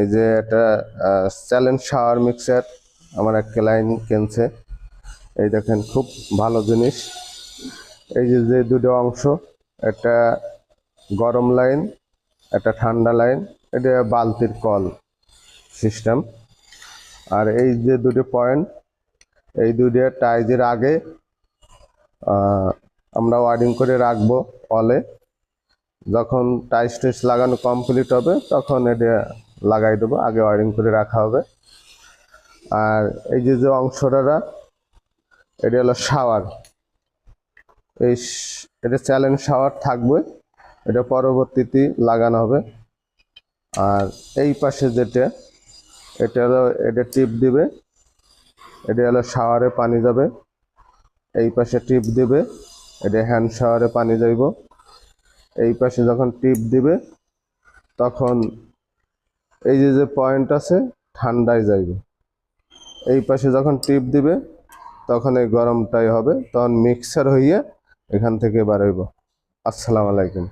এই যে একটা চ্যালেঞ্জ শাওয়ার মিক্সার আমার এক ক্লায়েন্ট কিনছে। এই দেখেন খুব ভালো জিনিস। এই যে যে দুটো অংশ, একটা গরম লাইন, একটা ঠান্ডা লাইন, এটা বালতির কল সিস্টেম। আর এই যে দুটো পয়েন্ট, এই দুটো টাইজের আগে আমরা ওয়ারিং করে রাখবো অলে। যখন টাইস টাইস লাগানো কমপ্লিট হবে তখন এটা লাগাই দেবো, আগে ওয়ারিং করে রাখা হবে। আর এই যে যে অংশটা, এটা হলো শাওয়ার। এটা চ্যালেঞ্জ শাওয়ার থাকবে, এটা পরবর্তীতে লাগানো হবে। আর এই পাশে যেটা, এটা হলো, এটা টিপ দিবে, এটা হলো শাওয়ারে পানি যাবে। এই পাশে টিপ দিবে, এটা হ্যান্ড শাওয়ারে পানি যাইব। এই পাশে যখন টিপ দিবে তখন এই যে যে পয়েন্ট আছে ঠান্ডায় যাইবে। এই পাশে যখন টিপ দিবে তখন এই গরমটাই হবে, তখন মিক্সার হইয়া এখান থেকে বার হইব। আসসালামু আলাইকুম।